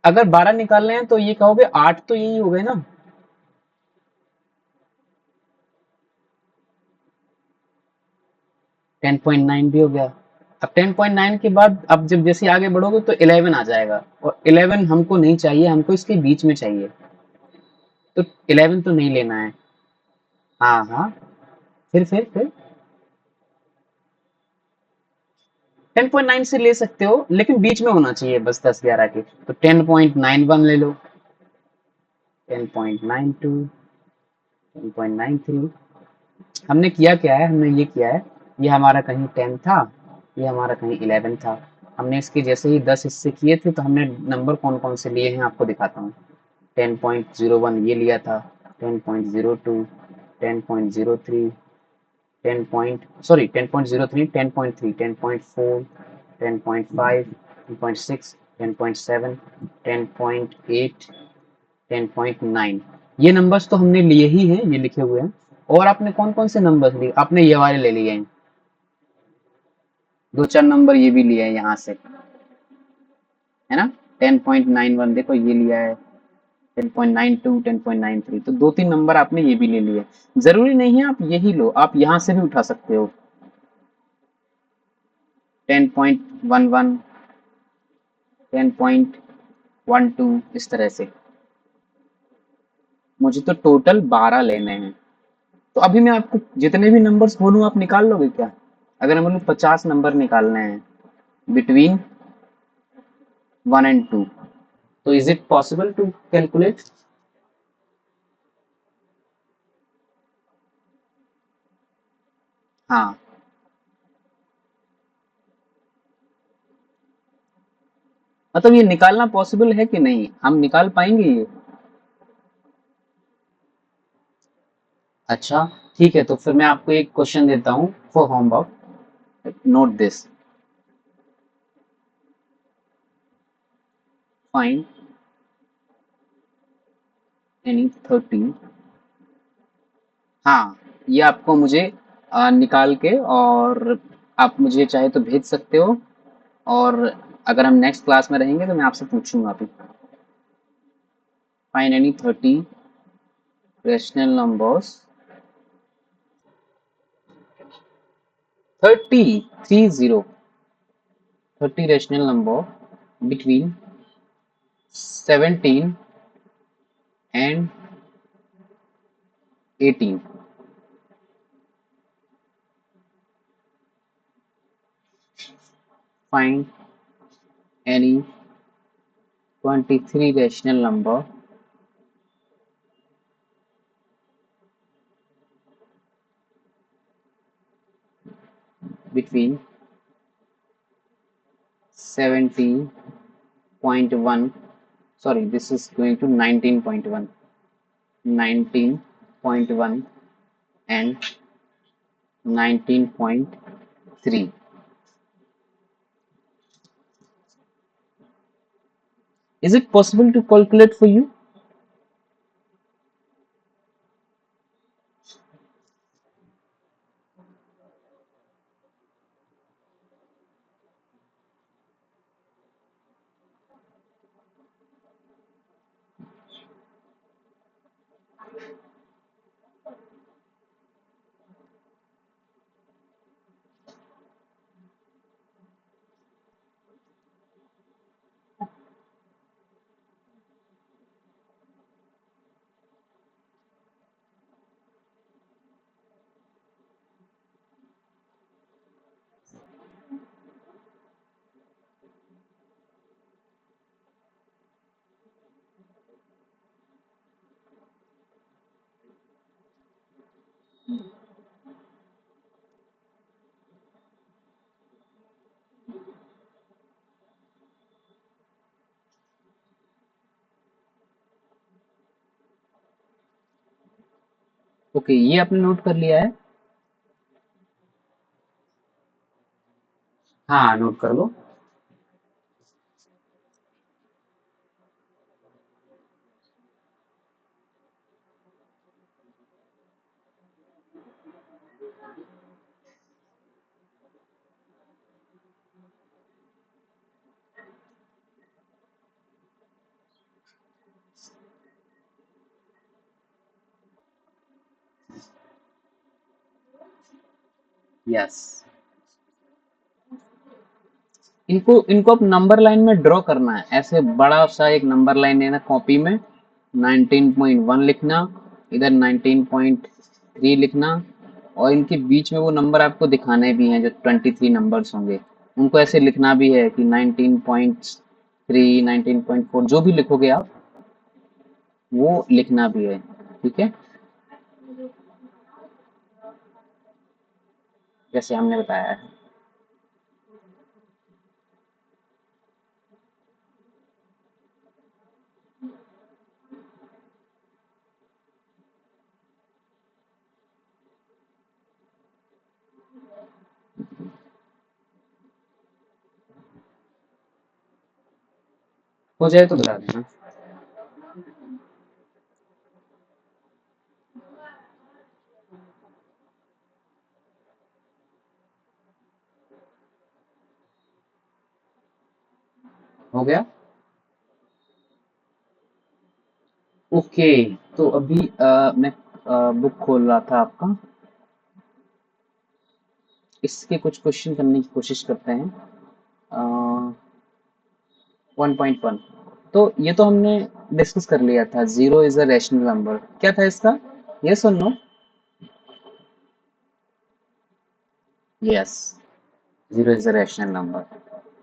अगर 12 निकालने हैं तो ये कहोगे 8 तो यही हो गए ना। 10.9 भी हो गया। अब 10.9 के बाद अब जब जैसे आगे बढ़ोगे तो 11 आ जाएगा, और 11 हमको नहीं चाहिए, हमको इसके बीच में चाहिए। तो 11 तो नहीं लेना है। हाँ हाँ। फिर 10.9 से ले सकते हो, लेकिन बीच में होना चाहिए बस 10-11 के। तो 10.91 ले लो, 10.92, 10.93। हमने किया क्या है, हमने ये किया है, ये हमारा कहीं 10 था, ये हमारा कहीं 11 था। हमने इसके जैसे ही 10 हिस्से किए थे, तो हमने नंबर कौन कौन से लिए हैं आपको दिखाता हूँ। 10.01 ये लिया था, 10.02, 10.03, 10 पॉइंट सॉरी 10.03, 10.3, 10.4, 10.5, 10.6, 10.7, 10.8, 10.9। ये नंबर्स तो हमने लिए ही हैं, ये लिखे हुए हैं। और आपने कौन कौन से नंबर्स लिए, आपने ये वाले ले लिए हैं, दो चार नंबर ये भी लिए हैं यहाँ से, है ना। 10.91 देखो ये लिया है, 10.92, 10.93, तो दो तीन नंबर आपने ये भी ले लिए। जरूरी नहीं है आप यही लो, आप यहाँ से भी उठा सकते हो। 10.11, 10.12, इस तरह से। मुझे तो टोटल 12 लेने हैं। तो अभी मैं आपको जितने भी नंबर्स बोलूँ आप निकाल लोगे क्या? अगर मैं बोलूँ 50 नंबर निकालने हैं बिटवीन 1 and 2, तो is it possible to calculate? हाँ। मतलब ये निकालना पॉसिबल है कि नहीं, हम निकाल पाएंगे ये? अच्छा, ठीक है, तो फिर मैं आपको एक क्वेश्चन देता हूँ for homework. Note this. Find any 30। हाँ, ये आपको मुझे निकाल के, और आप मुझे चाहे तो भेज सकते हो, और अगर हम नेक्स्ट क्लास में रहेंगे तो मैं आपसे पूछूंगा अभी। Find any 30 rational numbers, 30 30 rational number between 17 and 18। Find any 23 rational number between 17.1, sorry, this is going to 19.1, 19.1 and 19.3. Is it possible to calculate for you? Okay, ये आपने नोट कर लिया है? हाँ, नोट कर लो। यस, इनको इनको अब नंबर लाइन में ड्रॉ करना है। ऐसे बड़ा सा एक नंबर लाइन लेना कॉपी में, 19.1 लिखना, इधर 19.3 लिखना, और इनके बीच में वो नंबर आपको दिखाने भी हैं जो 23 नंबर्स होंगे, उनको ऐसे लिखना भी है कि 19.3, 19.4 जो भी लिखोगे आप वो लिखना भी है। ठीक है, जैसे हमने बताया है। हो जाए तो बता देना। हो गया। ओके, तो अभी मैं बुक खोल रहा था आपका, इसके कुछ क्वेश्चन करने की कोशिश करते हैं। 1.1, तो ये तो हमने डिस्कस कर लिया था, zero is a rational number, क्या था इसका, यस और no? Yes, zero is a rational number.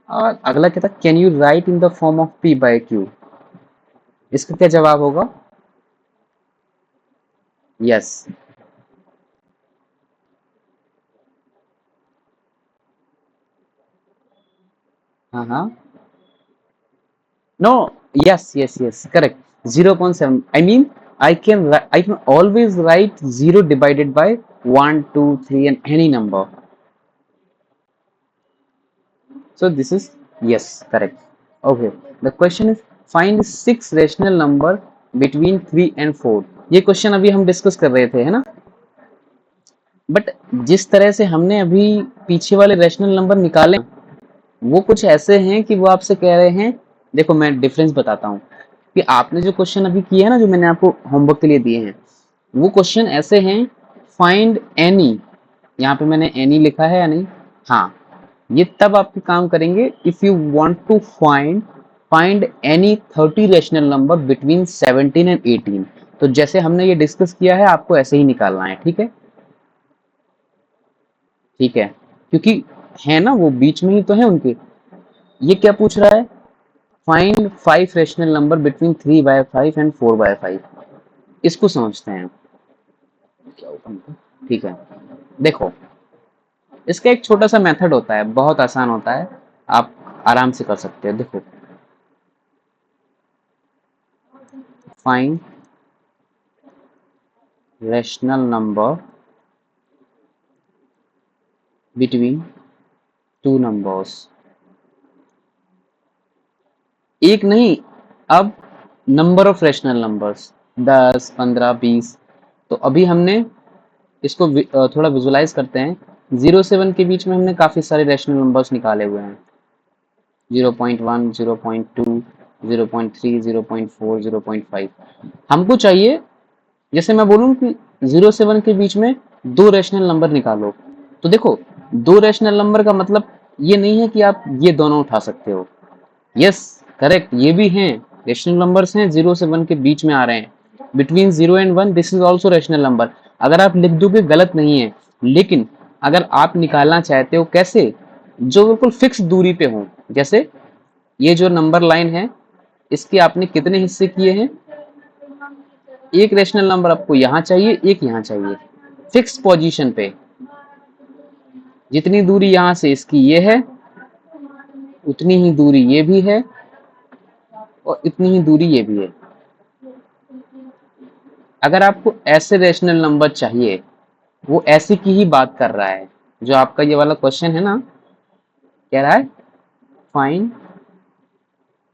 और अगला क्या था, can you write in the form of P by Q, इसका क्या जवाब होगा? यस। हाँ हाँ, no, yes, correct, 0.7, I mean, I can always write 0 divided by 1, 2, 3 and any number. So this is, yes, correct. Okay. The question is, find six rational number between 3 and 4. ये question अभी हम discuss कर रहे थे, है ना? But जिस तरह से हमने अभी पीछे वाले रैशनल नंबर निकाले, वो कुछ ऐसे हैं कि वो आपसे कह रहे हैं, देखो मैं डिफरेंस बताता हूँ, कि आपने जो क्वेश्चन अभी किए हैं ना, जो मैंने आपको होमवर्क के लिए दिए हैं, वो क्वेश्चन ऐसे हैं, फाइंड एनी, यहाँ पे मैंने एनी लिखा है या नहीं? हाँ, ये तब आपके काम करेंगे if you want to find any 30 rational number between 17 and 18। तो जैसे हमने ये डिस्कस किया है, आपको ऐसे ही निकालना है। ठीक है, ठीक है, क्योंकि है ना, वो बीच में ही तो है उनके। ये क्या पूछ रहा है, find 5 rational number between 3/5 and 4/5। इसको समझते हैं। ठीक है, देखो, इसका एक छोटा सा मेथड होता है, बहुत आसान होता है, आप आराम से कर सकते हैं। देखो, find rational number between two numbers, एक नहीं, अब नंबर ऑफ रैशनल नंबर्स, 10, 15, 20। तो अभी हमने इसको थोड़ा विजुलाइज करते हैं। 0 से 1 के बीच में हमने काफी सारे रैशनल नंबर्स निकाले हुए हैं, 0.1, 0.2, 0.3, 0.4, 0.5। हमको चाहिए, जैसे मैं बोलूं कि 0 से 1 के बीच में दो रैशनल नंबर निकालो, तो देखो, दो रैशनल नंबर का मतलब ये नहीं है कि आप ये दोनों उठा सकते हो। यस, करेक्ट, ये भी हैं, रेशनल नंबर्स हैं, 0 से 1 के बीच में आ रहे हैं, between 0 and 1, this is also rational number. अगर आप लिख दोगे गलत नहीं है, लेकिन अगर आप निकालना चाहते हो कैसे, जो बिल्कुल फिक्स दूरी पे हो, जैसे ये जो नंबर लाइन है, इसके आपने कितने हिस्से किए हैं, एक रेशनल नंबर आपको यहाँ चाहिए, एक यहाँ चाहिए, फिक्स पोजीशन पे, जितनी दूरी यहाँ से इसकी ये है, उतनी ही दूरी ये भी है, और इतनी ही दूरी ये भी है। अगर आपको ऐसे रेशनल नंबर चाहिए, वो ऐसे की ही बात कर रहा है, जो आपका ये वाला क्वेश्चन है ना, कह रहा है find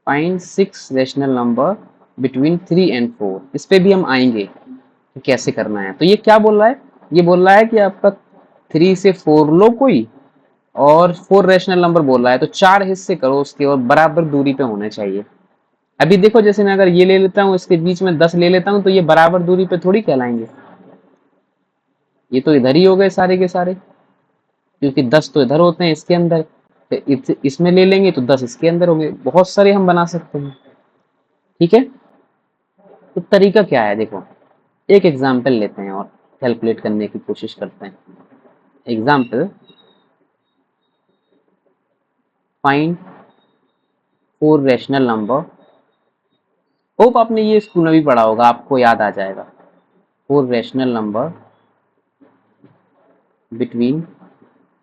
find 6 rational number between 3 and 4। इस पे भी हम आएंगे कि कैसे करना है। तो ये क्या बोल रहा है, ये बोल रहा है कि आपका 3 से 4 लो कोई, और 4 रेशनल नंबर बोल रहा है, तो 4 हिस्से करो उसके, और बराबर दूरी पे होने चाहिए। अभी देखो, जैसे मैं अगर ये ले लेता हूँ, इसके बीच में 10 ले लेता हूँ, तो ये बराबर दूरी पे थोड़ी कहलाएंगे, ये तो इधर ही हो गए सारे के सारे। क्योंकि 10 तो इधर होते हैं इसके अंदर, फिर इसमें ले लेंगे तो 10 इसके अंदर होंगे। बहुत सारे हम बना सकते हैं। ठीक है, तो तरीका क्या है देखो, एक एग्जाम्पल लेते हैं और कैलकुलेट करने की कोशिश करते हैं। Example, find 4 rational number. Hope आपने ये स्कूल में भी पढ़ा होगा, आपको याद आ जाएगा। 4 rational number between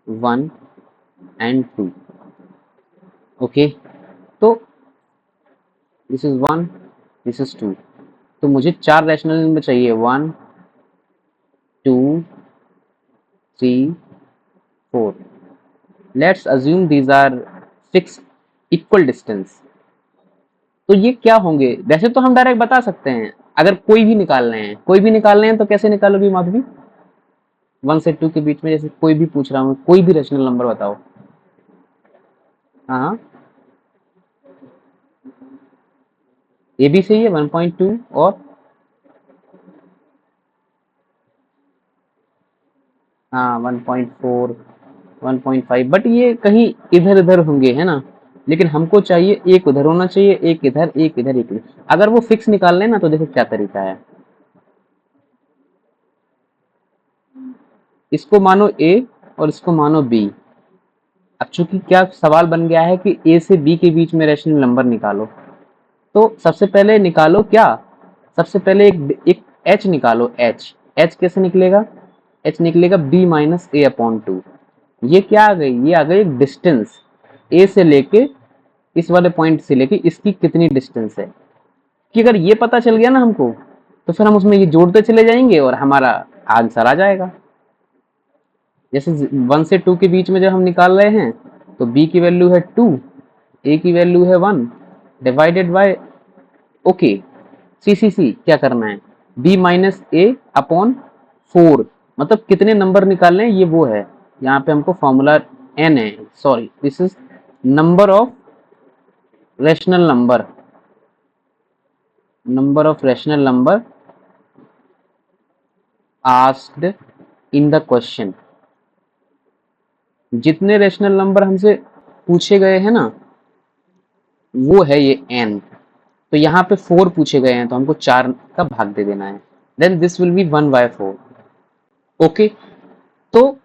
1 and 2। Okay, तो दिस इज 1, दिस इज 2। तो मुझे 4 रैशनल नंबर चाहिए, 1 2 3 4। Let's assume these are 6 equal distance. तो ये क्या होंगे? वैसे तो हम डायरेक्ट बता सकते हैं, अगर कोई भी निकालने हैं, कोई भी निकालने हैं तो कैसे निकालोगी माधवी? 1 से 2 के बीच में जैसे कोई भी पूछ रहा हूँ, कोई भी रेशनल नंबर बताओ। हाँ, ये भी सही है, 1.2 और हाँ 1.4 1.5, बट ये कहीं इधर इधर होंगे है ना। लेकिन हमको चाहिए एक उधर होना चाहिए, एक इधर, एक इधर, एक इधर। अगर वो फिक्स निकाल लें ना तो देखो क्या तरीका है। इसको मानो ए और इसको मानो बी। अब चूंकि क्या सवाल बन गया है कि ए से बी के बीच में रेशनल नंबर निकालो, तो सबसे पहले निकालो क्या, सबसे पहले एक एच निकालो। एच एच कैसे निकलेगा? एच निकलेगा B minus A upon two. ये क्या आ गई? ये आ गई एक डिस्टेंस, ए से लेके इस वाले पॉइंट से लेके इसकी कितनी डिस्टेंस है। कि अगर ये पता चल गया ना हमको, तो फिर हम उसमें ये जोड़ते चले जाएंगे और हमारा आंसर आ जाएगा। जैसे 1 से 2 के बीच में जब हम निकाल रहे हैं, तो b की वैल्यू है 2, a की वैल्यू है 1, डिवाइडेड बाय, ओके, सी क्या करना है, b माइनस ए अपॉन 4। मतलब कितने नंबर निकालने हैं ये वो है। यहाँ पे हमको फॉर्मूला n है, sorry this is number of rational number, number of rational number asked in the question. जितने रेशनल नंबर हमसे पूछे गए हैं ना, वो है ये n। तो यहाँ पे 4 पूछे गए हैं तो हमको 4 का भाग दे देना है। Then this will be 1/4। Okay, तो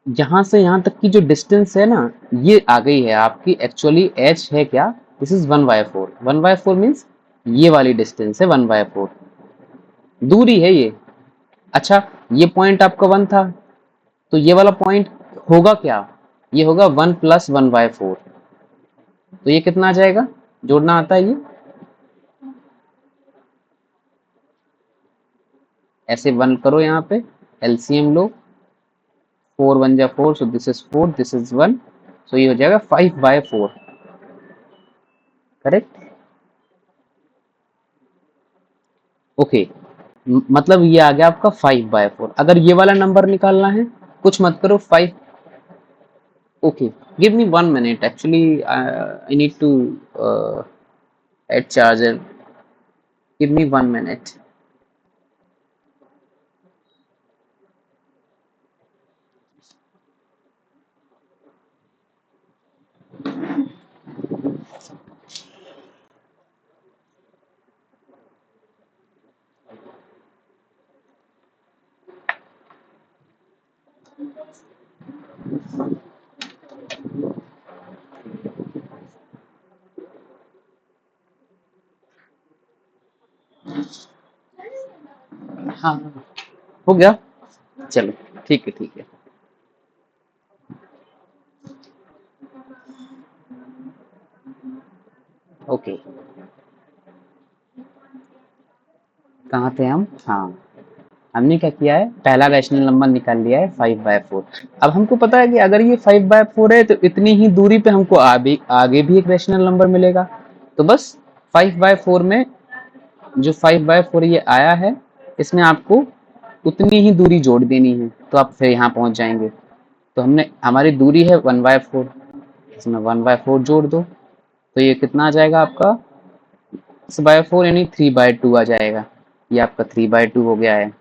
यहाँ से यहाँ तक की जो डिस्टेंस है ना, ये आ गई है आपकी। एक्चुअली h है क्या? This is 1/4। 1/4 मीन्स ये वाली डिस्टेंस है 1/4, दूरी है ये। अच्छा, ये पॉइंट आपका 1 था, तो ये वाला पॉइंट होगा क्या? ये होगा 1 प्लस 1/4। तो ये कितना आ जाएगा? जोड़ना आता है ये? ऐसे 1 करो, यहाँ पे एलसीएम लो, 4 1 जा 4, so this is 4, this is 1, सो ये हो जाएगा 5/4। करेक्ट? ओके, मतलब ये आ गया आपका 5/4। अगर ये वाला नंबर निकालना है, कुछ मत करो, 5। Okay, give me 1 minute, actually I need to add charger, give me 1 minute। हाँ, हो गया, चलो ठीक है, ठीक है। ओके, कहाँ थे हम? हाँ, हमने क्या किया है, पहला रैशनल नंबर निकाल लिया है 5/4। अब हमको पता है कि अगर ये 5/4 है तो इतनी ही दूरी पे हमको आगे भी एक रैशनल नंबर मिलेगा। तो बस 5/4 में जो 5/4 ये आया है, इसमें आपको उतनी ही दूरी जोड़ देनी है, तो आप फिर यहाँ पहुंच जाएंगे। तो हमने, हमारी दूरी है 1/4, इसमें 1/4 जोड़ दो, तो ये कितना आ जाएगा आपका? 6/4 यानी 3/2 आ जाएगा। ये आपका 3/2 हो गया है।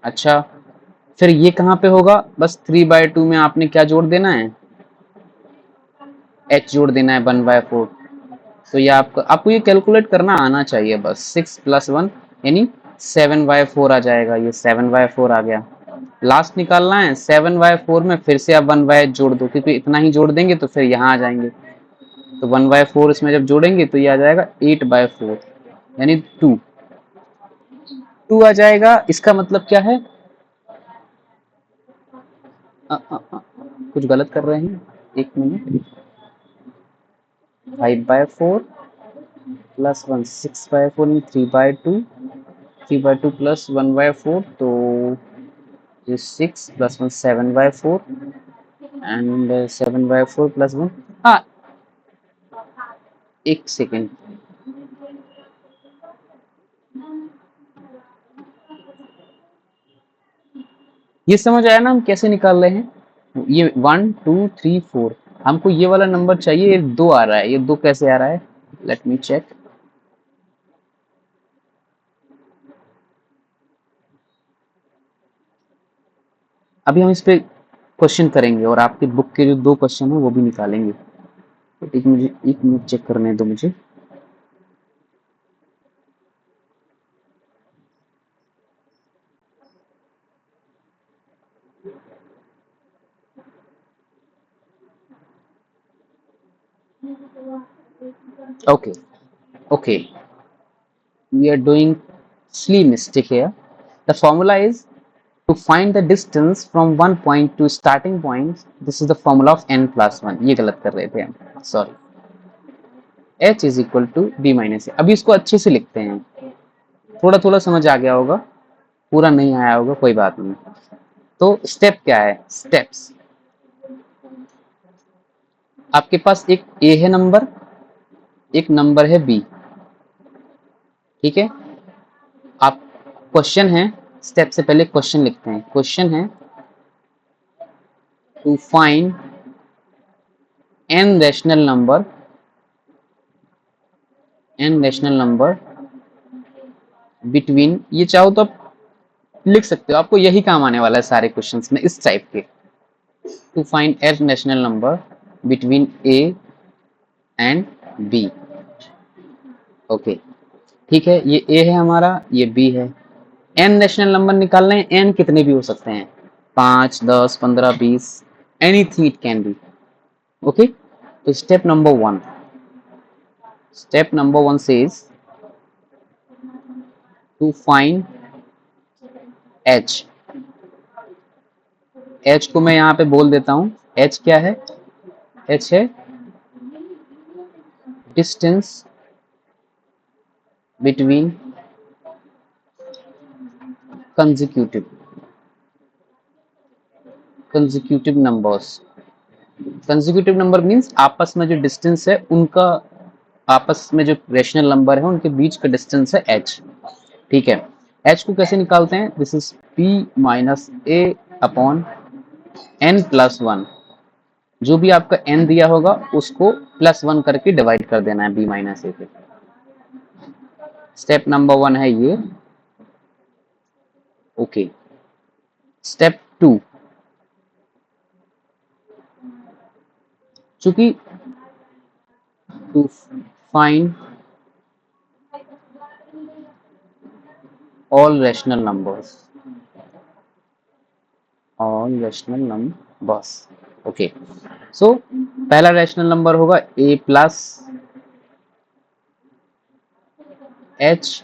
अच्छा, फिर ये कहाँ पे होगा, बस 3/2 में आपने क्या जोड़ देना है, h जोड़ देना है 1/4। तो ये आपको ये कैलकुलेट करना आना चाहिए बस। 6 + 1 यानी 7/4 आ जाएगा, ये 7/4 आ गया। लास्ट निकालना है, 7/4 में फिर से आप 1/8 जोड़ दो, क्योंकि इतना ही जोड़ देंगे तो फिर यहाँ आ जाएंगे। तो 1/4 इसमें जब जोड़ेंगे तो ये आ जाएगा 8/4 यानी 2 आ जाएगा। इसका मतलब क्या है, कुछ गलत कर रहे हैं, एक मिनट। 5/4 प्लस 1 6/4 में 3/2, 3/2 प्लस 1/4, तो ये 6 + 1 7/4 एंड 7/4 प्लस 1, हाँ एक सेकेंड, ये समझ आया ना हम कैसे निकाल रहे हैं। ये 1 2 3 4, हमको ये वाला नंबर चाहिए, ये 2 आ रहा है, ये 2 कैसे आ रहा है, लेट मी चेक। अभी हम इस पे क्वेश्चन करेंगे और आपके बुक के जो 2 क्वेश्चन है वो भी निकालेंगे। तो एक मिनट चेक करने दो मुझे। Okay okay, we are doing silly mistake here. The formula is to find the distance from one point to starting point. This is the formula of n plus 1. ये गलत कर रहे थे हम, sorry. h is equal to b minus A. अभी इसको अच्छे से लिखते हैं, थोड़ा थोड़ा समझ आ गया होगा, पूरा नहीं आया होगा, कोई बात नहीं। तो स्टेप क्या है, स्टेप्स, आपके पास एक a है नंबर, एक नंबर है b, ठीक है। आप क्वेश्चन है, स्टेप से पहले क्वेश्चन लिखते हैं। क्वेश्चन है to find n rational number, n rational number between, ये चाहो तो आप लिख सकते हो, आपको यही काम आने वाला है सारे क्वेश्चंस में इस टाइप के। To find n rational number between a and b, okay ठीक है। ये a है हमारा, ये b है। n रैशनल नंबर निकालने हैं, n कितने भी हो सकते हैं, 5 10 15 20, anything it can be, okay. तो step number one says to find h। h को मैं यहाँ पे बोल देता हूँ, h क्या है, h है distance between consecutive consecutive numbers. Consecutive number means आपस में जो डिस्टेंस है उनका, आपस में जो रेशनल नंबर है उनके बीच का डिस्टेंस है h, ठीक है। h को कैसे निकालते हैं, this is p minus a upon n plus 1। जो भी आपका n दिया होगा उसको +1 करके डिवाइड कर देना है b माइनस ए पे। स्टेप नंबर 1 है ये, ओके। स्टेप 2, चूंकि to find all rational numbers, all rational numbers, okay. So पहला रैशनल नंबर होगा a प्लस h,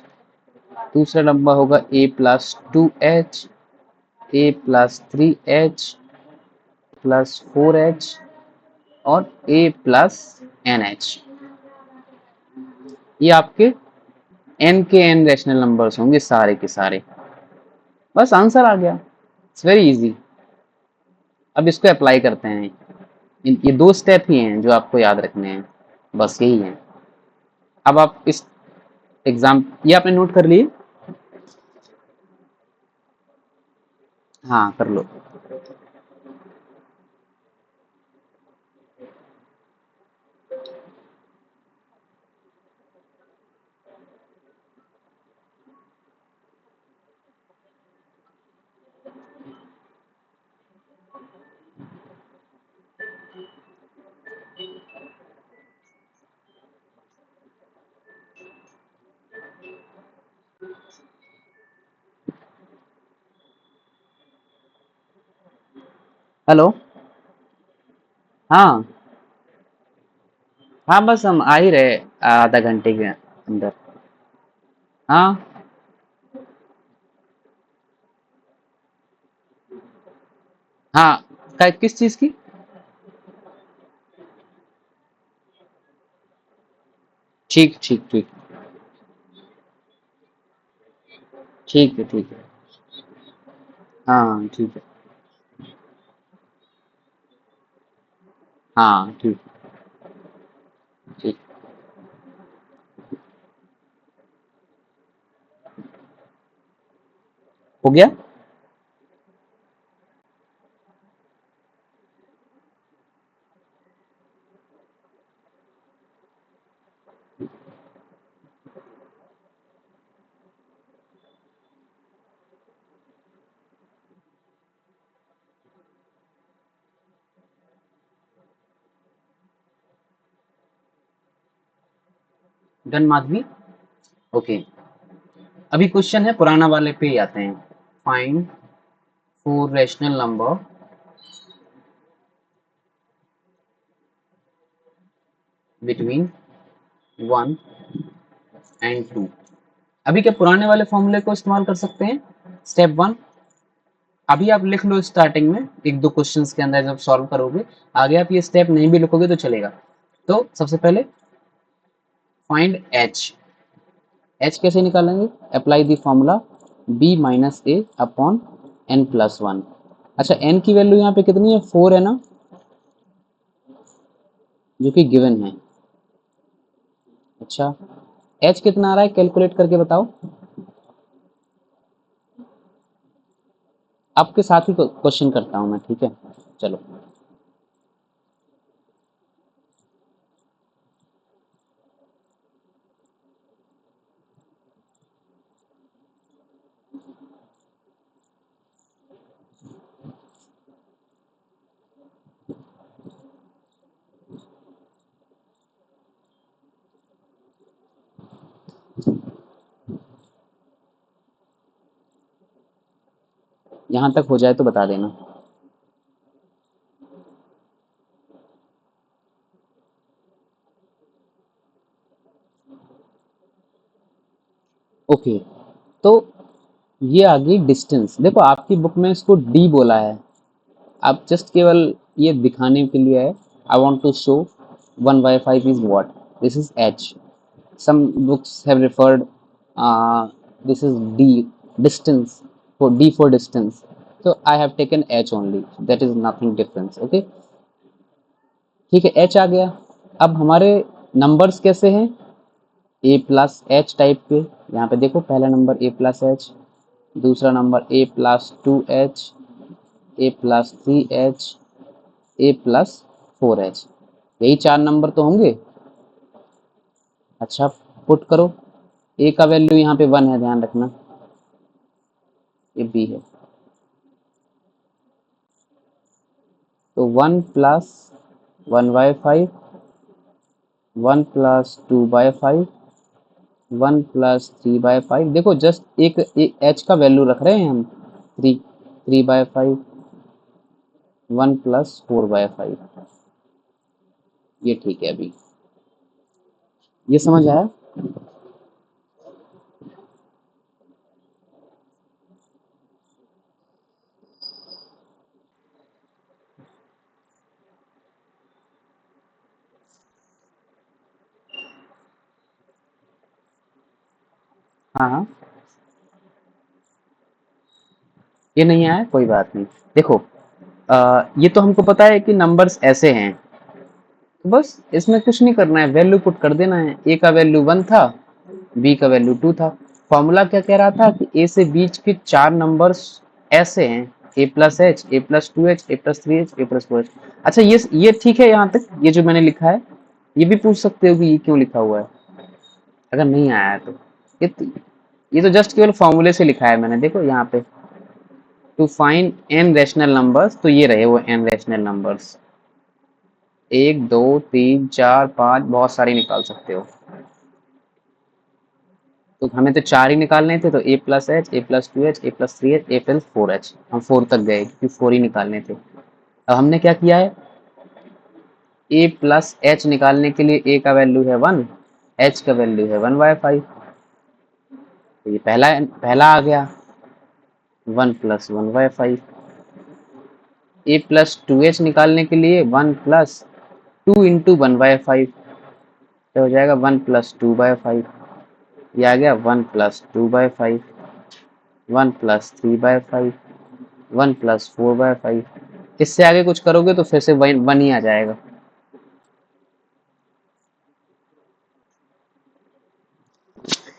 दूसरा नंबर होगा a plus 2h, a plus 3h plus 4h और a प्लस nh। ये आपके n के n रैशनल नंबर्स होंगे सारे के सारे। बस आंसर आ गया, इट्स वेरी इजी। अब इसको अप्लाई करते हैं। ये 2 स्टेप ही हैं जो आपको याद रखने हैं, बस यही है। अब आप इस एग्जाम, ये आपने नोट कर लिए, हाँ कर लो। हेलो। हाँ हाँ, बस हम आ ही रहे आधा घंटे के अंदर। हाँ हाँ, किस चीज की? ठीक ठीक ठीक। ठीक है ठीक है। हाँ ठीक है। हाँ ठीक। ठीक। हो गया। डन माधवी। ओके। अभी क्वेश्चन है पुराना वाले पे ही आते हैं। Find four rational number between 1 and 2। अभी क्या पुराने वाले फॉर्मूले को इस्तेमाल कर सकते हैं? स्टेप वन अभी आप लिख लो स्टार्टिंग में, एक दो क्वेश्चंस के अंदर जब सॉल्व करोगे। आगे आप ये स्टेप नहीं भी लिखोगे तो चलेगा। तो सबसे पहले फाइंड एच। एच कैसे निकालेंगे? Apply the formula B minus A upon N plus one. अच्छा, एन की वैल्यू यहाँ पे कितनी है? 4 है ना, जो कि गिवन है। अच्छा, एच कितना आ रहा है कैलकुलेट करके बताओ। आपके साथ ही क्वेश्चन करता हूँ मैं, ठीक है? चलो। यहाँ तक हो जाए तो बता देना। ओके, तो ये आ गई डिस्टेंस। देखो आपकी बुक में इसको डी बोला है, आप जस्ट केवल ये दिखाने के लिए है। I want to show 1/5 is what, this is H. some books have referred this is d, distance, for d for distance. So I have taken h only, that is nothing difference. Okay, ठीक है, h आ गया। अब हमारे numbers कैसे हैं? a plus H type के। यहाँ पे देखो पहला नंबर a प्लस एच, दूसरा number a plus 2h, a plus 3h, a plus 4h। यही चार नंबर तो होंगे। अच्छा, पुट करो। a का वैल्यू यहाँ पे 1 है, ध्यान रखना। ये b है। तो 1 प्लस 1/5, 1 प्लस 2/5, 1 प्लस 3/5। देखो जस्ट एक एच का वैल्यू रख रहे हैं हम। 3/5, 1 प्लस 4/5। ये ठीक है अभी। ये समझ आया? हाँ हाँ, ये नहीं आया कोई बात नहीं। देखो ये तो हमको पता है कि नंबर्स ऐसे हैं, तो बस इसमें कुछ नहीं करना है, वैल्यू पुट कर देना है। ए का वैल्यू 1 था, बी का वैल्यू 2 था। फॉर्मूला क्या कह रहा था कि ए से बीच के चार नंबर्स ऐसे हैं, ए प्लस एच, ए प्लस 2h, ए प्लस 3h, ए प्लस 4h। अच्छा, ये ठीक है यहाँ तक, ये जो मैंने लिखा है। ये भी पूछ सकते हो कि ये क्यों लिखा हुआ है, अगर नहीं आया है तो। ये तो, ये तो जस्ट केवल फॉर्मूले से लिखा है मैंने। देखो यहाँ पे to find N rational numbers, तो ये रहे वो एन रैशनल नंबर्स। एक, दो, तीन, चार, पांच, बहुत सारे निकाल सकते हो। तो हमें तो चार ही निकालने थे, तो ए प्लस एच, ए प्लस 2h, ए प्लस 3h, ए प्लस 4h। हम 4 तक गए क्योंकि 4 ही निकालने थे। अब हमने क्या किया है, ए प्लस एच निकालने के लिए ए का वैल्यू है 1, एच का वैल्यू है 1/5, तो ये पहला पहला आ गया 1 + 1/5। ए प्लस 2h निकालने के लिए 1 + 2 × 1/5, तो हो जाएगा 1 + 2/5। ये आ गया 1 + 2/5, 1 + 3/5, 1 + 4/5। इससे आगे कुछ करोगे तो फिर से 1 ही आ जाएगा।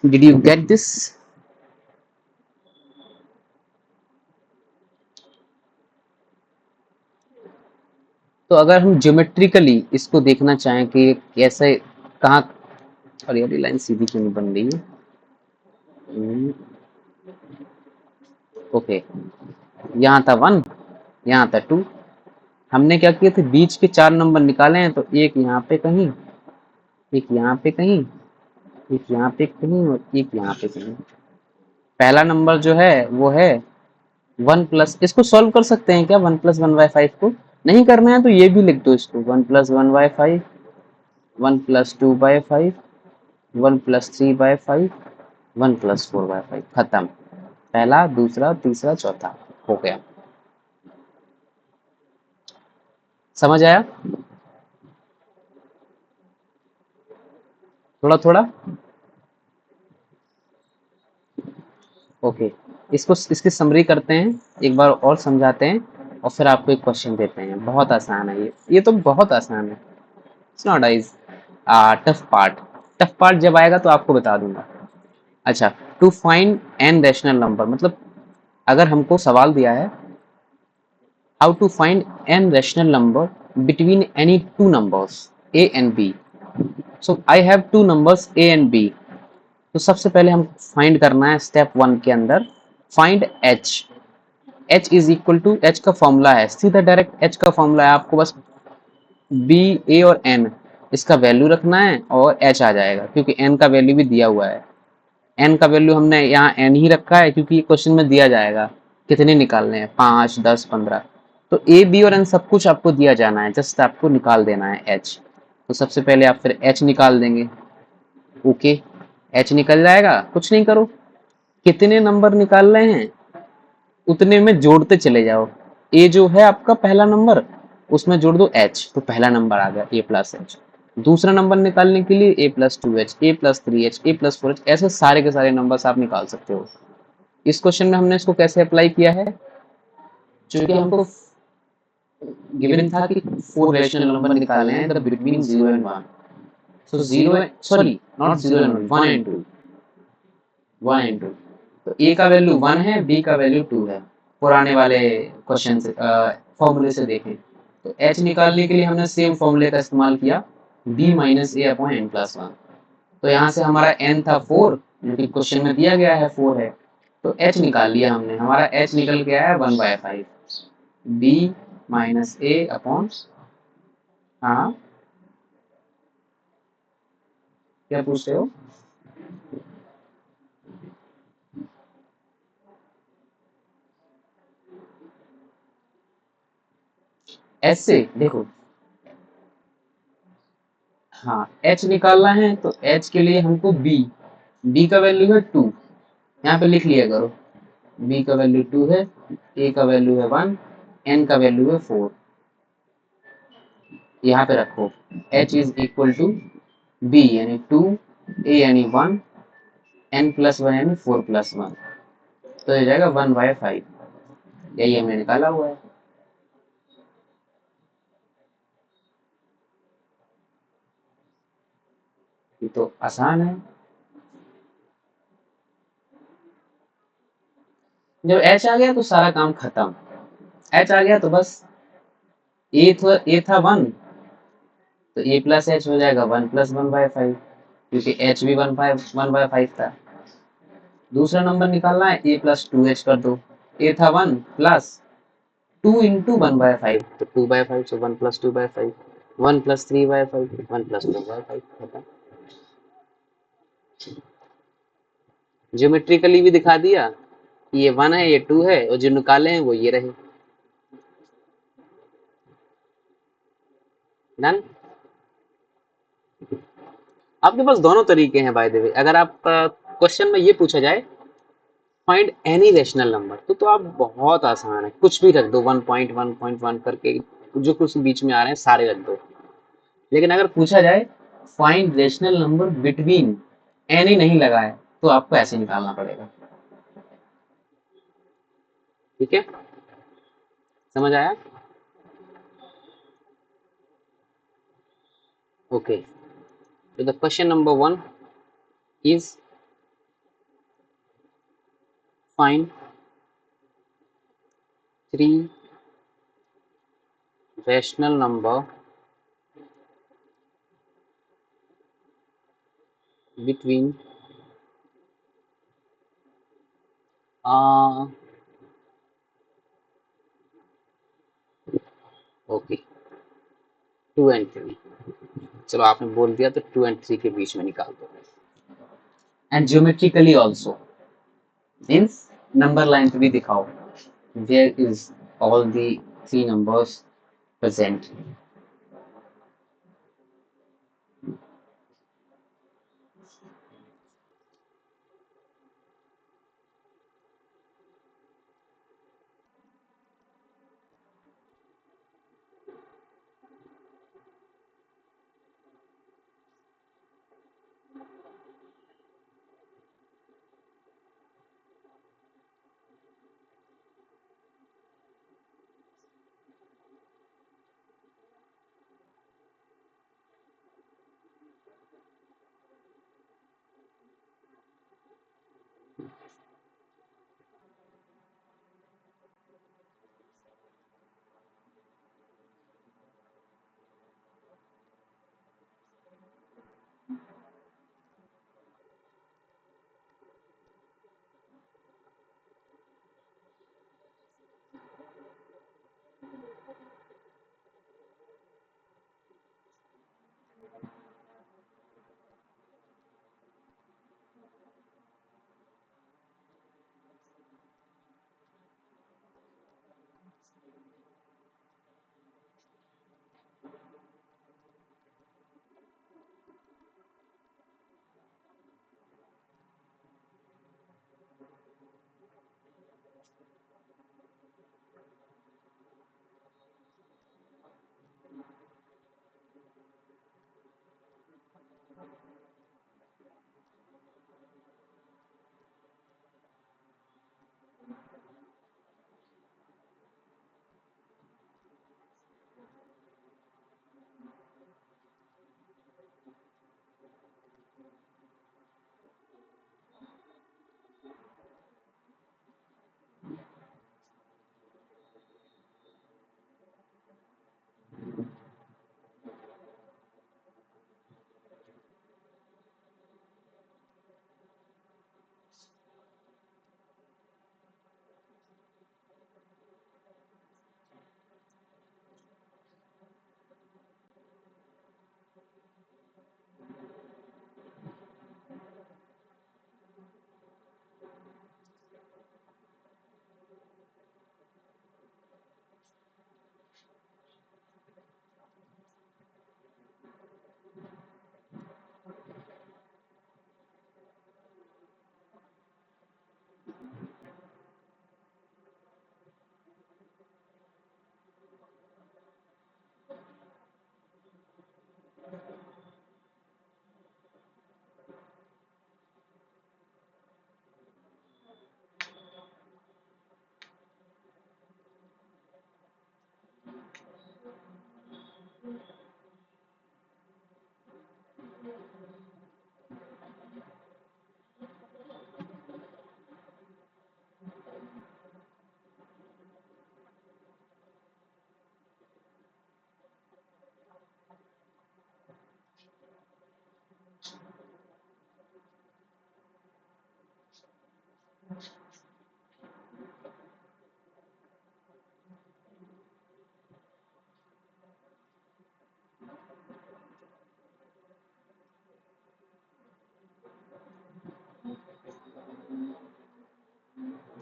Did you get this? तो अगर हम ज्योमेट्रिकली इसको देखना चाहें कि कैसे कहाँ, और ये लाइन सीधी क्यों नहीं बन रही है, ओके, यहाँ था 1, यहाँ था 2, हमने क्या किए थे, बीच के 4 नंबर निकाले हैं, तो एक यहाँ पे कहीं, एक यहाँ पे कहीं, एक यहाँ पे कहीं और एक यहाँ पे कहीं। पहला नंबर जो है वो है 1 प्लस, इसको सॉल्व कर सकते हैं क्या 1 + 1/5 को? नहीं करना है तो ये भी लिख दो इसको, 1 + 1/5, 1 + 2/5, 1 + 3/5, 1 + 4/5, खत्म। पहला, दूसरा, तीसरा, चौथा हो गया। समझ आया? थोड़ा थोड़ा, ओके। इसको इसकी समरी करते हैं, एक बार और समझाते हैं, और फिर आपको एक क्वेश्चन देते हैं। बहुत आसान है ये तो बहुत आसान है। It's not as tough part. Tough part जब आएगा तो आपको बता दूंगा। अच्छा, to find N rational number, मतलब अगर हमको सवाल दिया है how to find N rational number between any two numbers A and B. So I have two numbers A and B, तो सबसे पहले हम फाइंड करना है स्टेप 1 के अंदर, find H. H is equal to, H का फॉर्मूला है सीधा डायरेक्ट, एच का फॉर्मूला है, आपको बस बी, ए और एन इसका वैल्यू रखना है और एच आ जाएगा, क्योंकि एन का वैल्यू भी दिया हुआ है। एन का वैल्यू हमने यहाँ एन ही रखा है क्योंकि क्वेश्चन में दिया जाएगा कितने निकालने हैं, 5, 10, 15। तो ए, बी और एन सब कुछ आपको दिया जाना है, जस्ट आपको निकाल देना है एच। तो सबसे पहले आप फिर एच निकाल देंगे, ओके। एच निकल जाएगा, कुछ नहीं करो, कितने नंबर निकाल रहे हैं उतने में जोड़ते चले जाओ। ए जो है आपका पहला नंबर, उसमें जोड़ दो एच, तो पहला नंबर आ गया ए प्लस एच। दूसरा नंबर निकालने के लिए ए प्लस 2h, ए प्लस 3h, ए प्लस 4h, ऐसे सारे के सारे नंबर्स आप निकाल सकते हो। इस क्वेश्चन में हमने इसको कैसे अप्लाई किया है, क्योंकि हमको गिवन था कि 4 रैशनल नंबर निकालने हैं the between 0 and 1। So 0, sorry not 0 and 1, 1 and 2, 1 and 2। तो ए का वैल्यू 1 है, बी का वैल्यू 2 है, पुराने वाले क्वेश्चन से फॉर्मूले से देखें तो एच निकालने के लिए हमने सेम फॉर्मूले का इस्तेमाल किया, b minus A upon N plus 1। तो यहाँ से हमारा n था 4, जो कि क्वेश्चन में दिया गया है 4 है, तो h निकाल लिया हमने, हमारा h निकल के आया 1/5, b माइनस ए अपॉन, हाँ क्या पूछ रहे हो? h से देखो, हाँ h निकालना है तो h के लिए हमको b का वैल्यू है 2, यहाँ पे लिख लिया करो, b का वैल्यू 2 है, a का वैल्यू है 1, n का वैल्यू है 4, यहाँ पे रखो। h is equal to b यानी 2, a यानी 1, n प्लस 1 यानी 4 प्लस 1, तो ये जाएगा 1/5। यही हमने निकाला हुआ है। ये तो आसान है। जब h आ गया तो सारा काम खत्म, h आ गया तो बस a था 1, तो a प्लस h हो जाएगा 1 + 1/5, क्योंकि h भी 1/5 था। दूसरा नंबर निकालना है, a प्लस 2h कर दो, a था 1 प्लस 2 × 1/5, तो 2/5 से 1 + 2/5, 1 + 3/5, 1 + 2/5 खत्म। ज्योमेट्रिकली भी दिखा दिया, ये 1 है, ये 2 है, और जो निकाले हैं वो ये रहे। डन। आपके पास दोनों तरीके हैं बाय द वे। अगर आप क्वेश्चन में ये पूछा जाए फाइंड एनी रैशनल नंबर, तो आप बहुत आसान है, कुछ भी रख दो, 1.1.1 करके जो कुछ बीच में आ रहे हैं सारे रख दो। लेकिन अगर पूछा जाए find rational number between, any नहीं लगा है, तो आपको ऐसे निकालना पड़ेगा। ठीक है, समझ आया? ओके, तो the question number 1 is find three rational number between uh, okay 2 and 3। चलो आपने बोल दिया तो 2 and 3 के बीच में निकाल दो। And geometrically also, means number line पे भी दिखाओ where is all the 3 numbers present.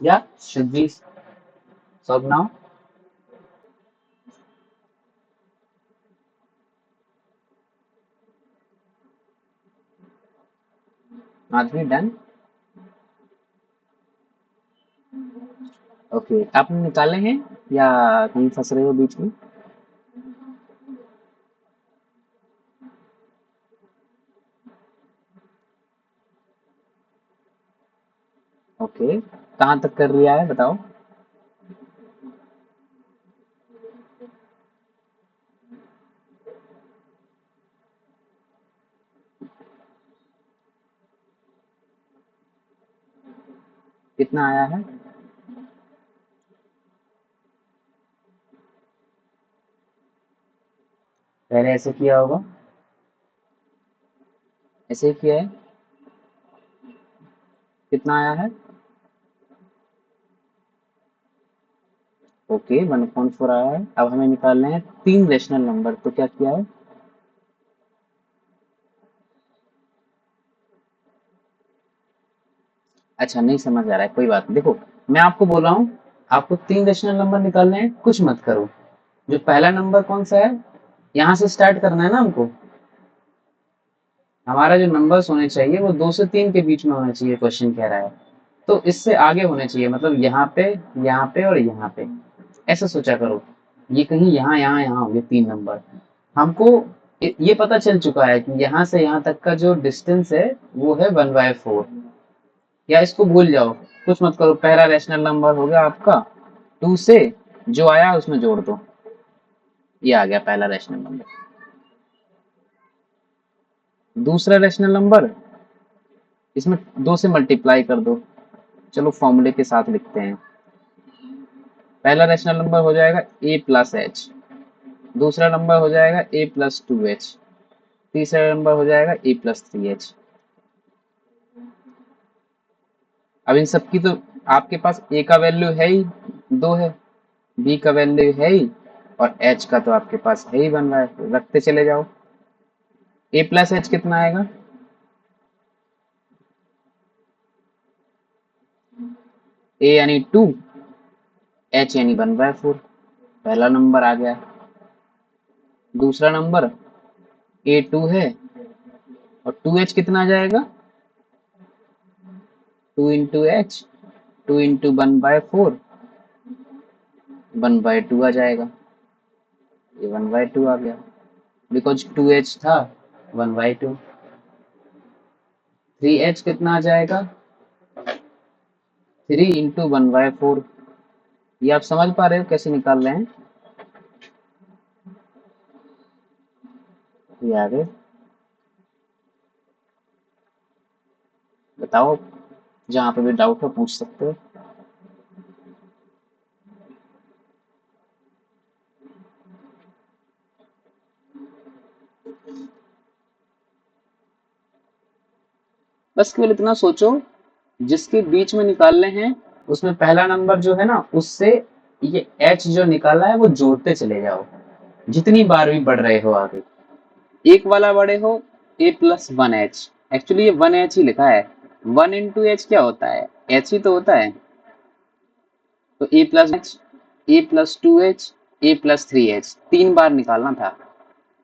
या should be solve now. Madhavi done. Okay, आपने निकाले हैं या कहीं फंस रहे हो बीच में? ओके, कहाँ तक कर लिया है बताओ। कितना आया है? पहले ऐसे किया होगा, ऐसे ही किया है। कितना आया है? ओके, 1.4 आया है। अब हमें निकालने हैं तीन रेशनल नंबर, तो क्या किया है? अच्छा, नहीं समझ आ रहा है, कोई बात नहीं। देखो, मैं आपको बोल रहा हूँ, आपको तीन रेशनल नंबर निकालने हैं, कुछ मत करो। जो पहला नंबर कौन सा है, यहाँ से स्टार्ट करना है ना हमको। हमारा जो नंबर्स होने चाहिए वो 2 से 3 के बीच में होना चाहिए, क्वेश्चन कह रहा है। तो इससे आगे होने चाहिए, मतलब यहाँ पे और यहाँ पे। ऐसा सोचा करो, ये कहीं यहाँ यहाँ यहाँ होंगे तीन नंबर। हमको ये पता चल चुका है कि यहाँ से यहाँ तक का जो डिस्टेंस है वो है 1/4। या इसको भूल जाओ, कुछ मत करो। पहला रैशनल नंबर हो गया आपका, 2 से जो आया उसमें जोड़ दो, ये आ गया पहला रैशनल नंबर। दूसरा रैशनल नंबर, इसमें 2 से मल्टीप्लाई कर दो। चलो फॉर्मूले के साथ लिखते हैं। पहला रैशनल नंबर हो जाएगा ए प्लस एच, दूसरा नंबर हो जाएगा ए प्लस 2h, तीसरा नंबर हो जाएगा ए प्लस 3h। अब इन सब की तो आपके पास ए का वैल्यू है ही 2 है, बी का वैल्यू है ही, और एच का तो आपके पास है ही बन रहा है, रखते चले जाओ। ए प्लस एच कितना आएगा? ए यानी 2, एच यानी 1/4। पहला नंबर आ गया। दूसरा नंबर ए 2 है, और 2h कितना आ जाएगा? 2 इंटू एच, 2 इंटू 1/4, 1/2 आ जाएगा। ये 1/2 आ गया, बिकॉज 2h था 1/2। 3h कितना आ जाएगा? 3 इंटू 1/4। ये आप समझ पा रहे हो कैसे निकाल रहे हैं? ये आ गए। बताओ, जहाँ पे भी डाउट हो पूछ सकते हो। बस केवल इतना सोचो, जिसके बीच में निकालने हैं उसमें पहला नंबर जो है ना, उससे ये h जो निकाला है वो जोड़ते चले जाओ, जितनी बार भी बढ़ रहे हो आगे। एक वाला बड़े हो, ए प्लस 1h। एक्चुअली ये 1h ही लिखा है, 1 इंटू एच क्या होता है, h ही तो होता है। तो ए प्लस एच, ए प्लस 2h, ए प्लस 3h, तीन बार निकालना था।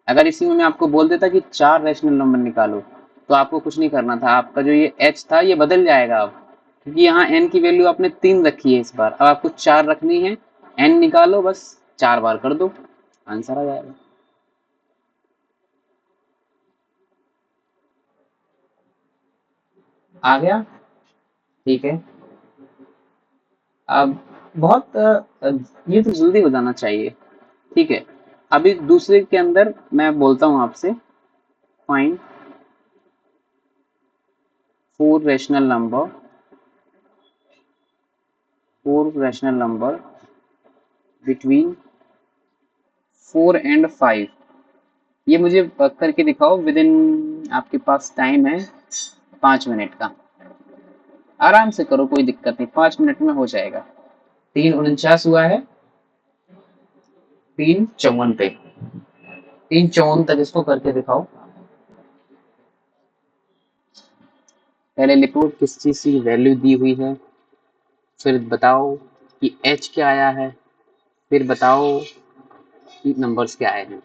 अगर इसी में मैं आपको बोल देता कि चार रैशनल नंबर निकालो, तो आपको कुछ नहीं करना था। आपका जो ये h था ये बदल जाएगा अब, क्योंकि यहाँ n की वैल्यू आपने 3 रखी है, इस बार अब आपको 4 रखनी है। n निकालो, बस 4 बार कर दो, आंसर आ जाएगा। आ गया, ठीक है। अब बहुत ये तो जल्दी हो जाना चाहिए, ठीक है। अभी दूसरे के अंदर मैं बोलता हूँ आपसे, find 4 rational number, 4 rational number between 4 and 5। ये मुझे करके दिखाओ विद इन, आपके पास टाइम है 5 मिनट का। आराम से करो, कोई दिक्कत नहीं, 5 मिनट में हो जाएगा। 3 49 हुआ है, 3 54 पे, 3 54 तक इसको करके दिखाओ। पहले लिखो किस चीज की वैल्यू दी हुई है, फिर बताओ कि एच क्या आया है, फिर बताओ कि नंबर्स क्या आए हैं।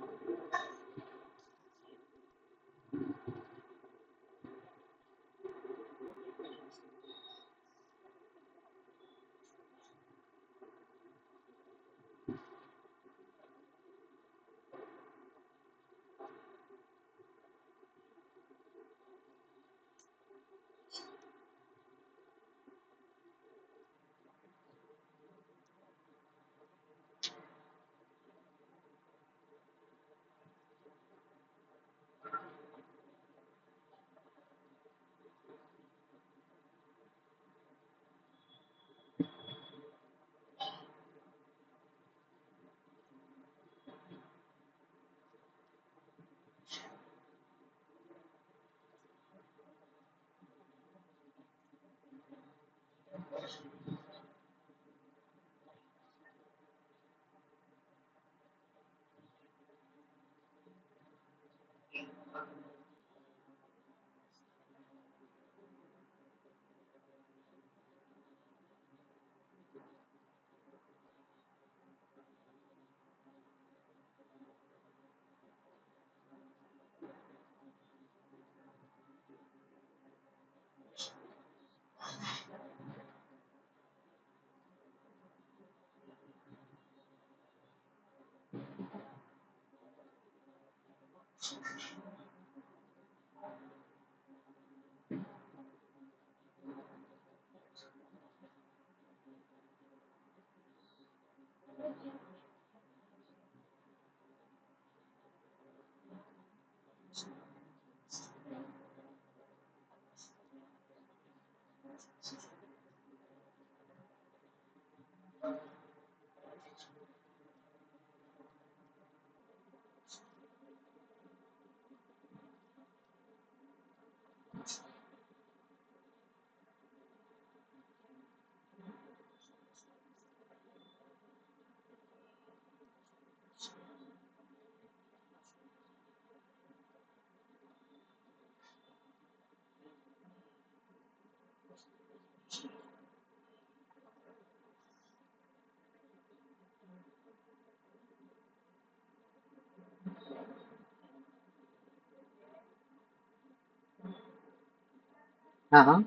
हाँ हाँ।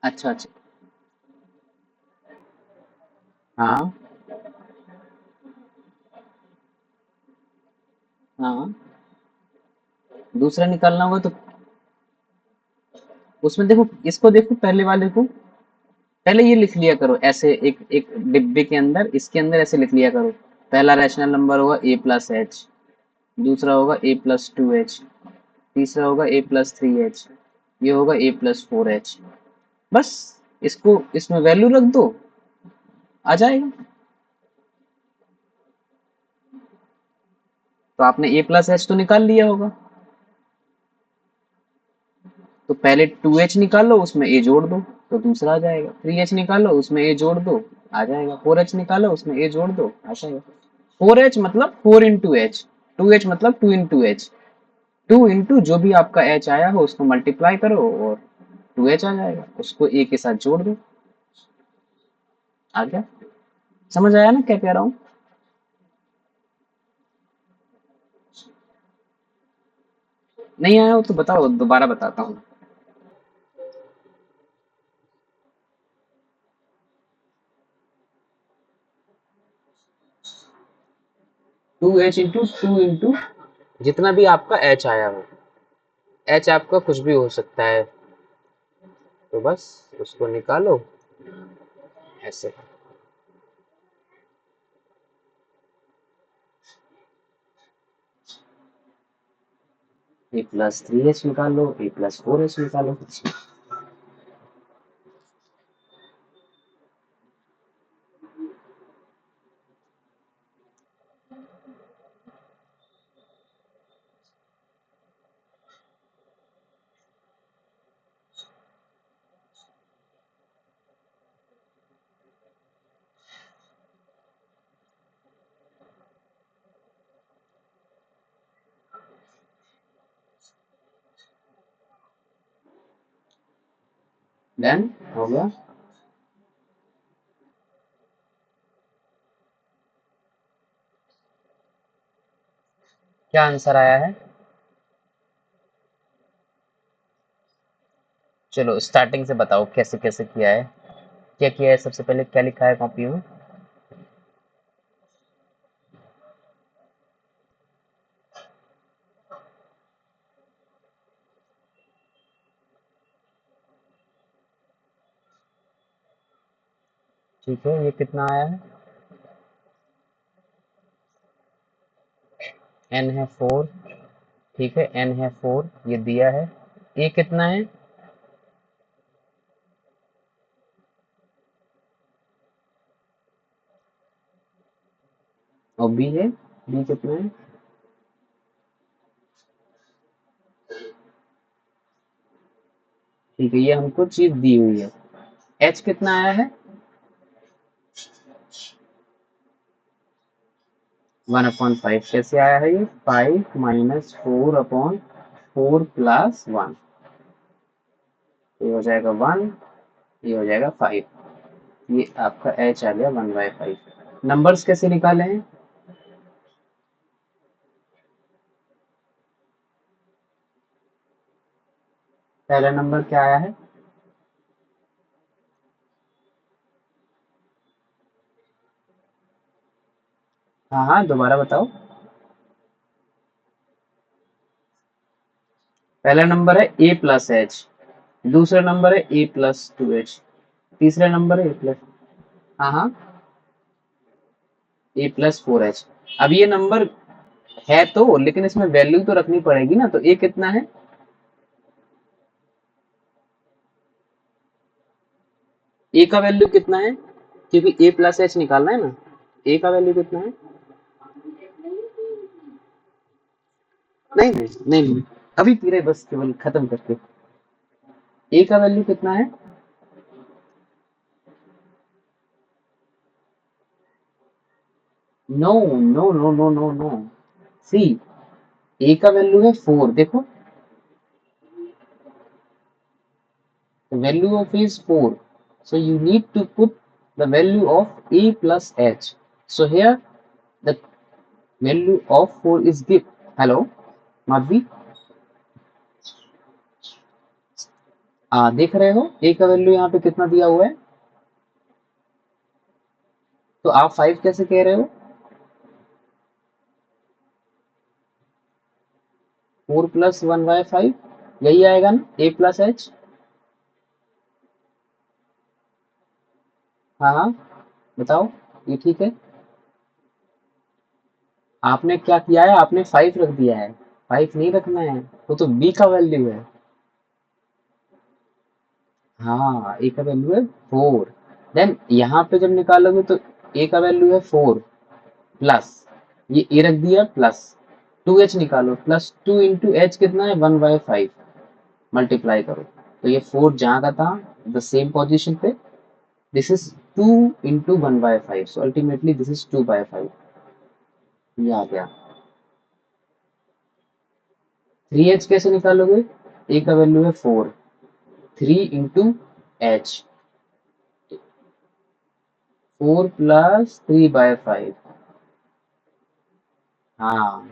अच्छा अच्छा। हाँ हाँ। दूसरा निकालना होगा तो उसमें देखो, इसको देखो पहले वाले को, पहले ये लिख लिया करो ऐसे, एक एक डिब्बे के अंदर, इसके अंदर ऐसे लिख लिया करो। पहला रैशनल नंबर होगा ए प्लस एच, दूसरा होगा ए प्लस टू एच, तीसरा होगा ए प्लस थ्री एच, ये होगा ए प्लस फोर एच। बस इसको इसमें वैल्यू रख दो, आ जाएगा। तो आपने ए प्लस एच तो निकाल लिया होगा, तो पहले टू एच निकालो, उसमें ए जोड़ दो, तो दूसरा आ जाएगा। थ्री एच निकालो, उसमें ए जोड़ दो, आ जाएगा। फोर एच निकालो, उसमें ए जोड़ दो, आ जाएगा। फोर एच मतलब four into H, two H मतलब two into H, two into जो भी आपका एच आया हो उसको मल्टीप्लाई करो और टू एच आ जाएगा, उसको ए के साथ जोड़ दो, आ गया। समझ आया ना क्या कह रहा हूँ? नहीं आया हो तो बताओ, दोबारा बताता हूँ। Two H into two into जितना भी आपका एच आया हो, एच आपका कुछ भी हो सकता है, तो बस उसको निकालो ऐसे। ए प्लस थ्री एच निकालो, ए प्लस फोर एच निकालो। डन हो गया। क्या आंसर आया है? चलो स्टार्टिंग से बताओ कैसे कैसे किया है, क्या किया है, सबसे पहले क्या लिखा है कॉपी में? ठीक है, ये कितना आया है? एन है फोर। ठीक है, एन है फोर, ये दिया है। ए कितना है? और बी है, बी कितना है? ठीक है, ये हमको चीज दी हुई है। एच कितना आया है? One upon five. कैसे आया है ये? Five minus four upon four plus one. ये हो जाएगा वन, ये हो जाएगा फाइव। ये आपका एच आ गया वन बाय फाइव। नंबर्स कैसे निकाले हैं? पहला नंबर क्या आया है? हाँ हाँ, दोबारा बताओ। पहला नंबर है ए प्लस एच, दूसरा नंबर है ए प्लस टू एच, तीसरा नंबर है ए प्लस, हाँ हाँ, ए प्लस फोर एच। अब ये नंबर है तो, लेकिन इसमें वैल्यू तो रखनी पड़ेगी ना, तो ए कितना है? ए का वैल्यू कितना है? क्योंकि ए प्लस एच निकालना है ना। ए का वैल्यू कितना है? नहीं नहीं नहीं नहीं, अभी पी रहे बस, केवल खत्म करके। ए का वैल्यू कितना है? No no no no no no, see, A का वैल्यू है फोर, देखो, value of is four. So you need to put the value of a plus h. So here the value of 4 is given. Hello, Madhvi, देख रहे हो a का value यहाँ पे कितना दिया हुआ है, तो आप 5 कैसे कह रहे हो? 4 प्लस 1/5 यही आएगा ना, a प्लस h। हाँ हाँ, बताओ, ये ठीक है? आपने क्या किया है, आपने 5 रख दिया है, 5 नहीं रखना है, वो तो b का वैल्यू है। हाँ, a का वैल्यू है 4। देन यहाँ पे जब निकालोगे तो a का वैल्यू है 4 प्लस ये a रख दिया प्लस 2h निकालो, प्लस 2 इंटू एच कितना है 1/5, मल्टीप्लाई करो तो ये 4 जहाँ का था द सेम पोजिशन पे, this is 2 into 1/5, so ultimately this is 2/5, ये आ गया। 3h कैसे निकालोगे, a का वैल्यू है 4, 3 इंटू एच, 4 प्लस 3/5। हाँ,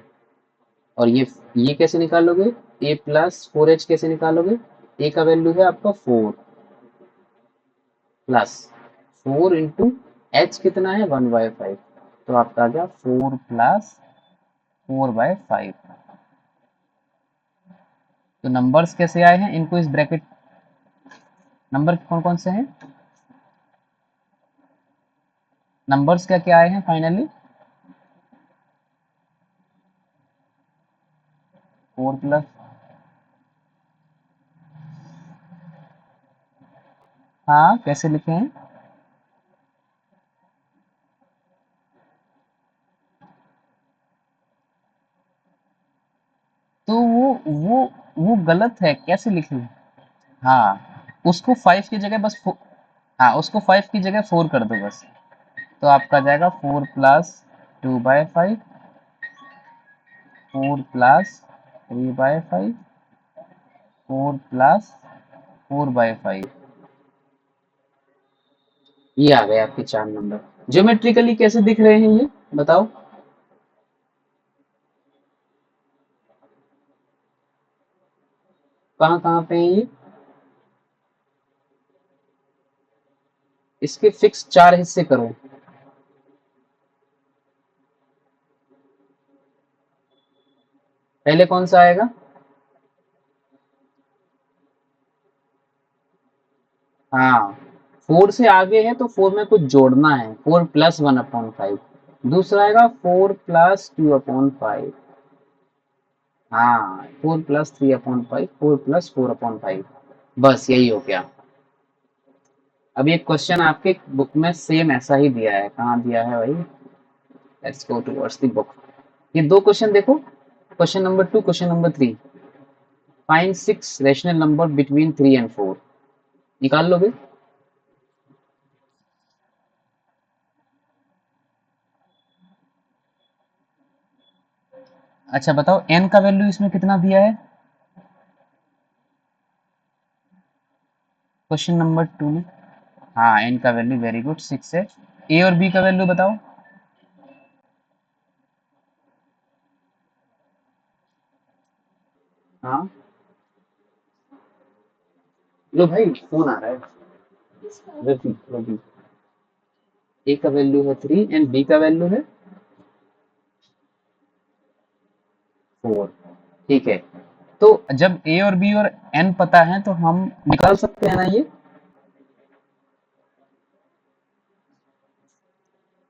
और ये कैसे निकालोगे, a प्लस 4h कैसे निकालोगे, a का वैल्यू है आपका 4 प्लस 4 इंटू एच कितना है 1/5, तो आपका आ गया 4 प्लस 4/5। तो नंबर्स कैसे आए हैं, इनको इस ब्रैकेट, नंबर कौन कौन से हैं, नंबर्स क्या क्या आए हैं फाइनली, 4 प्लस, हाँ कैसे लिखे हैं, तो वो गलत है, कैसे लिखे, हाँ उसको 5 की जगह बस हाँ उसको 5 की जगह 4 कर दो बस, तो आपका जाएगा 4 प्लस 2/5, 4 प्लस 3/5, 4 प्लस 4/5, ये आ गए आपके 4 नंबर। ज्योमेट्रिकली कैसे दिख रहे हैं ये बताओ, कहाँ कहाँ पे हैं ये, इसके फिक्स 4 हिस्से करो, पहले कौन सा आएगा, हाँ 4 से आगे है तो 4 में कुछ जोड़ना है, 4 प्लस 1/5, दूसरा आएगा 4 प्लस 2/5, हाँ 4 प्लस 3/5, 4 प्लस 4/5, बस यही हो गया। अब ये क्वेश्चन आपके बुक में सेम ऐसा ही दिया है, कहाँ दिया है भाई, let's go towards the book. ये दो क्वेश्चन देखो, question number 2, question number 3, find 6 rational number between 3 and 4, निकाल लोगे? अच्छा बताओ n का वैल्यू इसमें कितना दिया है, क्वेश्चन नंबर 2 में, हाँ n का वैल्यू वेरी गुड 6 है, a और b का वैल्यू बताओ, हाँ लो भाई फोन आ रहा है, रवि रवि, a का वैल्यू है 3 एंड b का वैल्यू है 4, ठीक है, तो जब a और b और n पता है तो हम निकाल सकते हैं ना ये,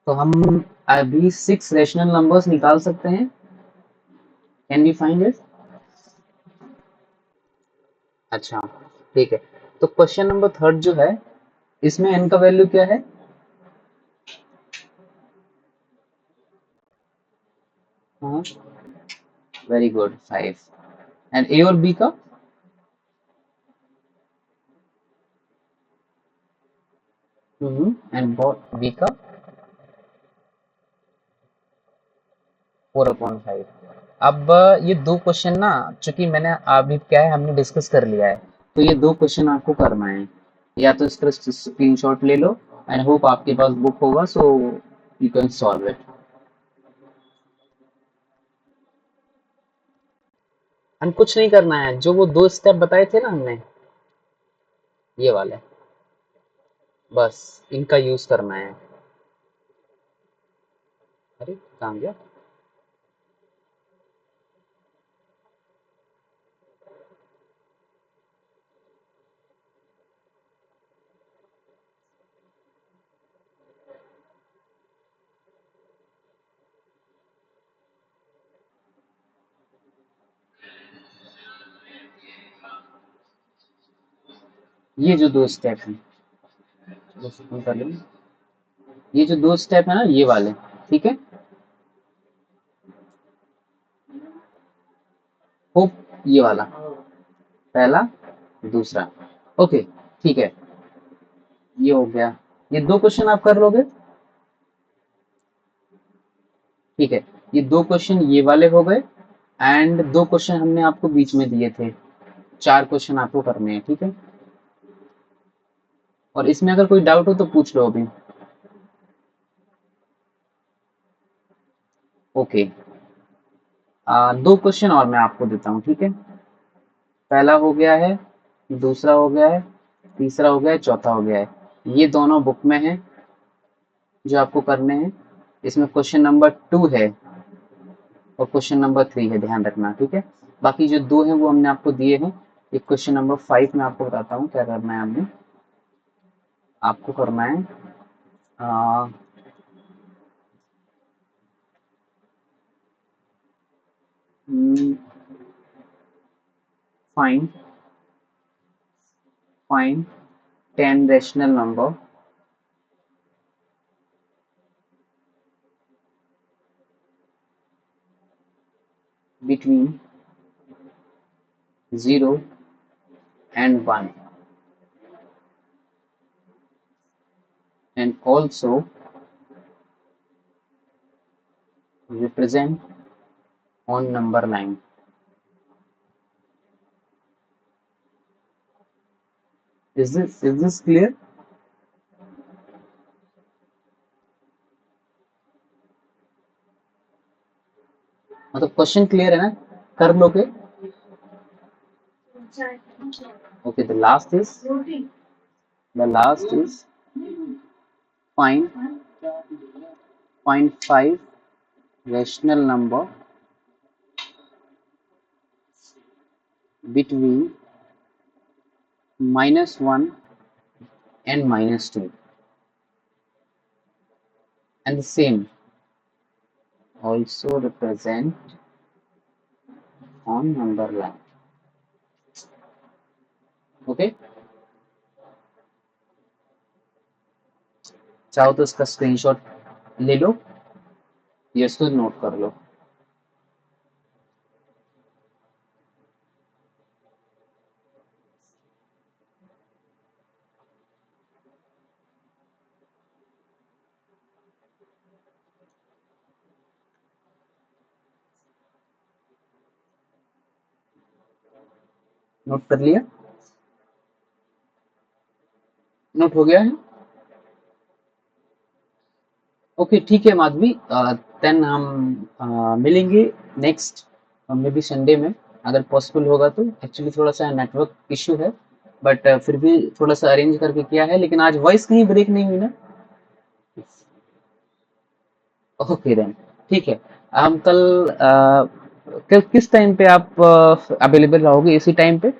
तो हम अभी 6 रैशनल नंबर्स निकाल सकते हैं, कैन वी फाइंड इट? अच्छा ठीक है, तो क्वेश्चन नंबर 3 जो है इसमें n का वैल्यू क्या है, हाँ वेरी गुड 5, एंड a और b का, एंड b का 4/5। अब ये दो क्वेश्चन ना, चूंकि मैंने अभी क्या है हमने डिस्कस कर लिया है, तो ये दो क्वेश्चन आपको करना है, या तो इसका स्क्रीनशॉट ले लो, एंड होप आपके पास बुक होगा, so you can solve it. हम कुछ नहीं करना है, जो वो 2 स्टेप बताए थे ना हमने, ये वाले, बस इनका यूज करना है। अरे कहाँ गया? ये जो 2 स्टेप हैं, चलो खत्म कर लें। ये जो 2 स्टेप है ना, ये वाले, ठीक है, होप ये वाला, पहला, दूसरा, ओके, ठीक है, ये हो गया। ये 2 क्वेश्चन आप कर लोगे, ठीक है। ये 2 क्वेश्चन ये वाले हो गए, एंड 2 क्वेश्चन हमने आपको बीच में दिए थे, 4 क्वेश्चन आपको करने हैं, ठीक है। और इसमें अगर कोई डाउट हो तो पूछ लो अभी। ओके, 2 क्वेश्चन और मैं आपको देता हूँ, ठीक है। पहला हो गया है, दूसरा हो गया है, तीसरा हो गया है, चौथा हो गया है। ये दोनों बुक में है जो आपको करने हैं। इसमें क्वेश्चन नंबर 2 है और क्वेश्चन नंबर 3 है, ध्यान रखना, ठीक है। बाकी जो 2 हैं वो हमने आपको दिए हैं। एक क्वेश्चन नंबर 5 में आपको बताता हूँ क्या करना है। आपने आपको करना है, find find 10 rational number between 0 and 1, and also represent on number line. Is this clear? मतलब क्वेश्चन क्लियर है ना, कर लोगे? Okay, the last is find 5 rational number between -1 and -2, and the same also represent on number line. Okay, चाहो तो इसका screenshot ले लो या इसको नोट कर लो। नोट कर लिया? नोट हो गया है? ओके, ठीक है माधवी, देन हम मिलेंगे नेक्स्ट मे बी संडे में, अगर पॉसिबल होगा तो। एक्चुअली थोड़ा सा नेटवर्क इशू है, बट फिर भी थोड़ा सा अरेंज करके किया है, लेकिन आज वॉइस कहीं ब्रेक नहीं हुई ना? ओके देन, ठीक है। हम कल किस टाइम पे आप अवेलेबल रहोगे, इसी टाइम पे?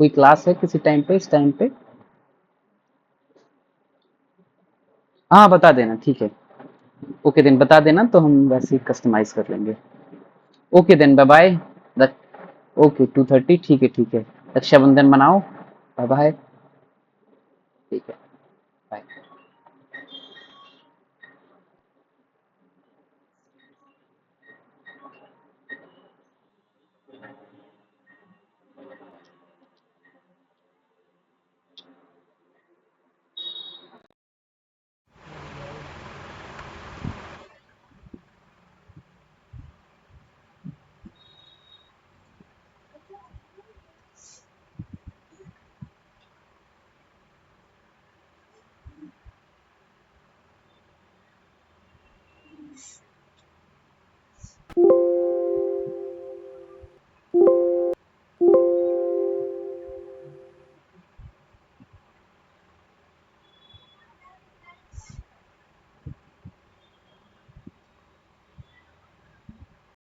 कोई क्लास है किसी टाइम पे, इस टाइम पे? हाँ बता देना, ठीक है। ओके देन, बता देना तो हम वैसे ही कस्टमाइज कर लेंगे। Okay then, bye bye. Okay, 2:30, ठीक है, ठीक है। रक्षाबंधन मनाओ। Bye bye. ठीक है, बाय।